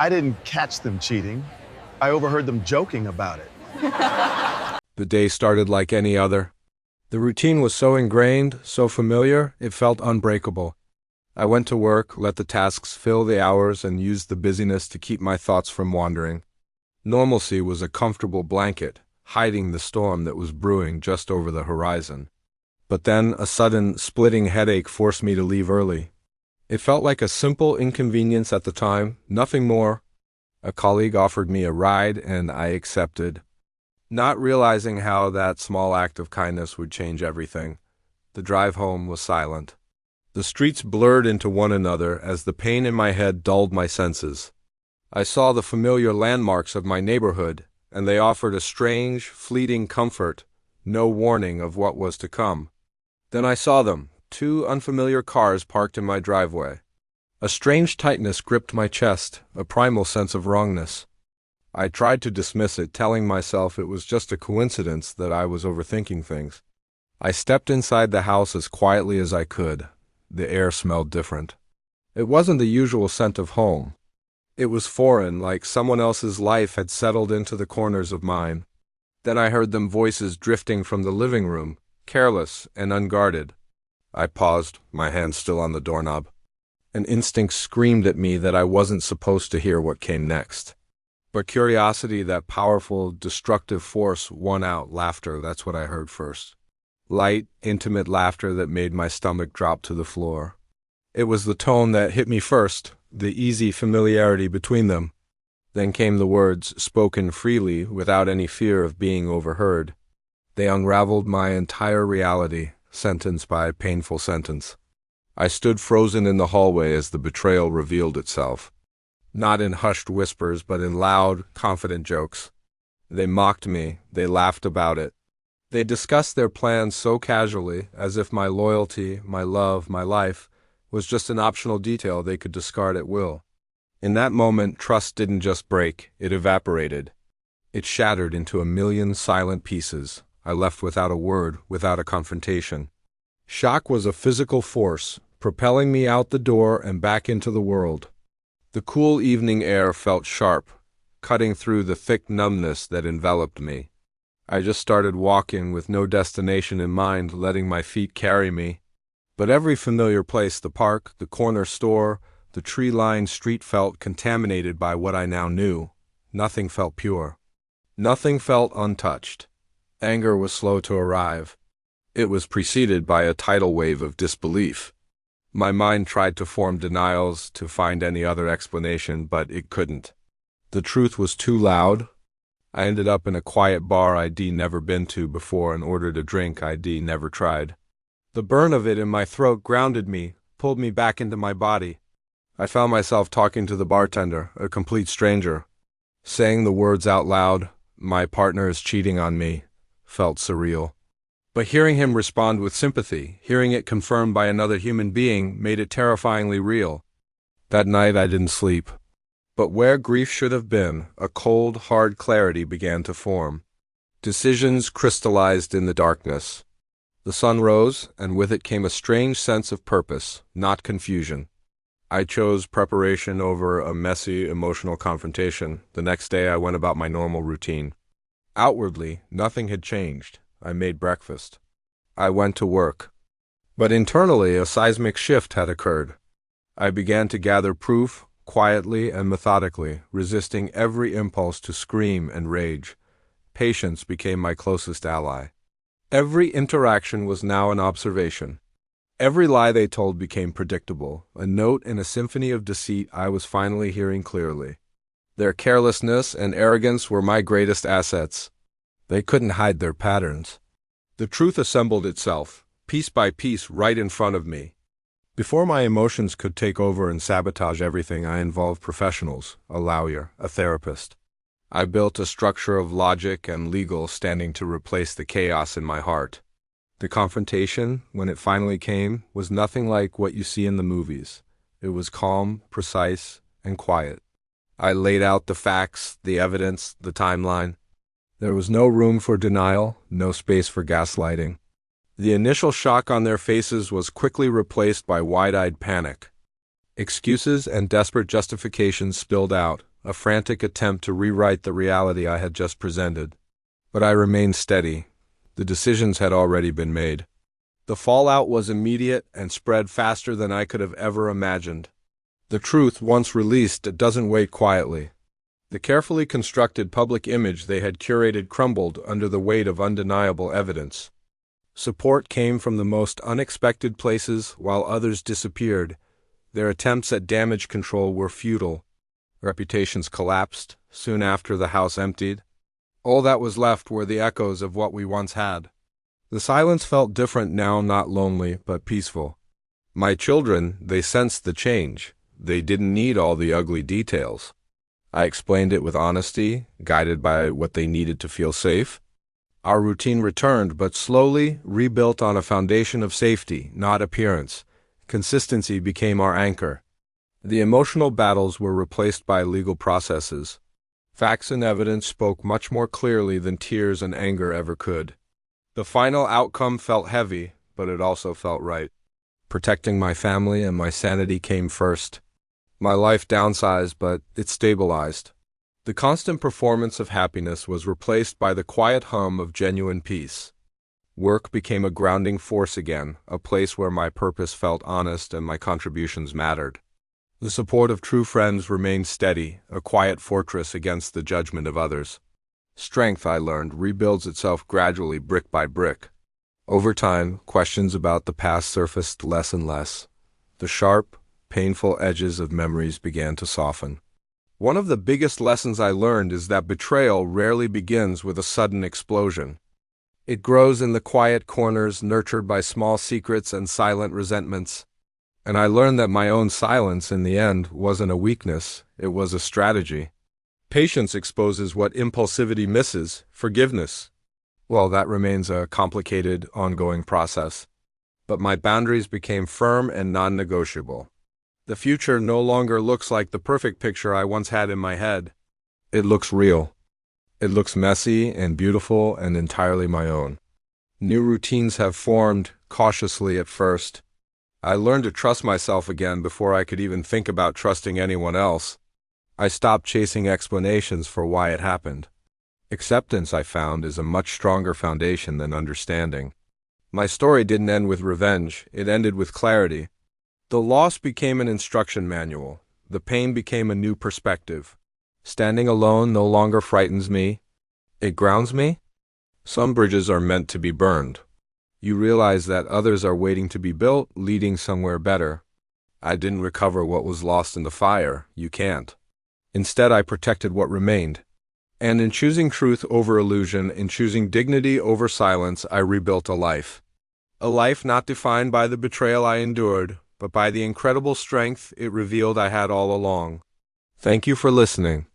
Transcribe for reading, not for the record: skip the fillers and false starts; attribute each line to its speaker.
Speaker 1: I didn't catch them cheating. I overheard them joking about it.
Speaker 2: The day started like any other. The routine was so ingrained, so familiar, it felt unbreakable. I went to work, let the tasks fill the hours, and used the busyness to keep my thoughts from wandering. Normalcy was a comfortable blanket, hiding the storm that was brewing just over the horizon. But then a sudden, splitting headache forced me to leave early. It felt like a simple inconvenience at the time, nothing more. A colleague offered me a ride, and I accepted, not realizing how that small act of kindness would change everything. The drive home was silent. The streets blurred into one another as the pain in my head dulled my senses. I saw the familiar landmarks of my neighborhood, and they offered a strange, fleeting comfort, no warning of what was to come. Then I saw them, 2 unfamiliar cars parked in my driveway. A strange tightness gripped my chest, a primal sense of wrongness. I tried to dismiss it, telling myself it was just a coincidence that I was overthinking things. I stepped inside the house as quietly as I could. The air smelled different. It wasn't the usual scent of home. It was foreign, like someone else's life had settled into the corners of mine. Then I heard them voices drifting from the living room, careless and unguarded. I paused, my hand still on the doorknob. An instinct screamed at me that I wasn't supposed to hear what came next. But curiosity, that powerful, destructive force, won out. Laughter, that's what I heard first. Light, intimate laughter that made my stomach drop to the floor. It was the tone that hit me first, the easy familiarity between them. Then came the words, spoken freely, without any fear of being overheard. They unraveled my entire reality, sentence by painful sentence. I stood frozen in the hallway as the betrayal revealed itself. Not in hushed whispers, but in loud, confident jokes. They mocked me, they laughed about it. They discussed their plans so casually, as if my loyalty, my love, my life, was just an optional detail they could discard at will. In that moment, trust didn't just break, it evaporated. It shattered into a million silent pieces. I left without a word, without a confrontation. Shock was a physical force, propelling me out the door and back into the world. The cool evening air felt sharp, cutting through the thick numbness that enveloped me. I just started walking with no destination in mind, letting my feet carry me. But every familiar place, the park, the corner store, the tree-lined street, felt contaminated by what I now knew. Nothing felt pure. Nothing felt untouched. Anger was slow to arrive. It was preceded by a tidal wave of disbelief. My mind tried to form denials, to find any other explanation, but it couldn't. The truth was too loud. I ended up in a quiet bar I'd never been to before and ordered a drink I'd never tried. The burn of it in my throat grounded me, pulled me back into my body. I found myself talking to the bartender, a complete stranger. Saying the words out loud, "My partner is cheating on me," felt surreal. But hearing him respond with sympathy, hearing it confirmed by another human being, made it terrifyingly real. That night I didn't sleep. But where grief should have been, a cold, hard clarity began to form. Decisions crystallized in the darkness. The sun rose, and with it came a strange sense of purpose, not confusion. I chose preparation over a messy, emotional confrontation. The next day I went about my normal routine. Outwardly, nothing had changed. I made breakfast. I went to work. But internally, a seismic shift had occurred. I began to gather proof, quietly and methodically, resisting every impulse to scream and rage. Patience became my closest ally. Every interaction was now an observation. Every lie they told became predictable, a note in a symphony of deceit I was finally hearing clearly. Their carelessness and arrogance were my greatest assets. They couldn't hide their patterns. The truth assembled itself, piece by piece, right in front of me. Before my emotions could take over and sabotage everything, I involved professionals, a lawyer, a therapist. I built a structure of logic and legal standing to replace the chaos in my heart. The confrontation, when it finally came, was nothing like what you see in the movies. It was calm, precise, and quiet. I laid out the facts, the evidence, the timeline. There was no room for denial, no space for gaslighting. The initial shock on their faces was quickly replaced by wide-eyed panic. Excuses and desperate justifications spilled out, a frantic attempt to rewrite the reality I had just presented. But I remained steady. The decisions had already been made. The fallout was immediate and spread faster than I could have ever imagined. The truth, once released, doesn't wait quietly. The carefully constructed public image they had curated crumbled under the weight of undeniable evidence. Support came from the most unexpected places while others disappeared. Their attempts at damage control were futile. Reputations collapsed. Soon after, the house emptied. All that was left were the echoes of what we once had. The silence felt different now, not lonely, but peaceful. My children, they sensed the change. They didn't need all the ugly details. I explained it with honesty, guided by what they needed to feel safe. Our routine returned, but slowly rebuilt on a foundation of safety, not appearance. Consistency became our anchor. The emotional battles were replaced by legal processes. Facts and evidence spoke much more clearly than tears and anger ever could. The final outcome felt heavy, but it also felt right. Protecting my family and my sanity came first. My life downsized, but it stabilized. The constant performance of happiness was replaced by the quiet hum of genuine peace. Work became a grounding force again, a place where my purpose felt honest and my contributions mattered. The support of true friends remained steady, a quiet fortress against the judgment of others. Strength, I learned, rebuilds itself gradually, brick by brick. Over time, questions about the past surfaced less and less. The sharp, painful edges of memories began to soften. One of the biggest lessons I learned is that betrayal rarely begins with a sudden explosion. It grows in the quiet corners, nurtured by small secrets and silent resentments. And I learned that my own silence, in the end, wasn't a weakness, it was a strategy. Patience exposes what impulsivity misses: forgiveness. Well, that remains a complicated, ongoing process. But my boundaries became firm and non-negotiable. The future no longer looks like the perfect picture I once had in my head. It looks real. It looks messy and beautiful and entirely my own. New routines have formed, cautiously at first. I learned to trust myself again before I could even think about trusting anyone else. I stopped chasing explanations for why it happened. Acceptance, I found, is a much stronger foundation than understanding. My story didn't end with revenge, it ended with clarity. The loss became an instruction manual. The pain became a new perspective. Standing alone no longer frightens me. It grounds me. Some bridges are meant to be burned. You realize that others are waiting to be built, leading somewhere better. I didn't recover what was lost in the fire. You can't. Instead, I protected what remained. And in choosing truth over illusion, in choosing dignity over silence, I rebuilt a life. A life not defined by the betrayal I endured, but by the incredible strength it revealed I had all along. Thank you for listening.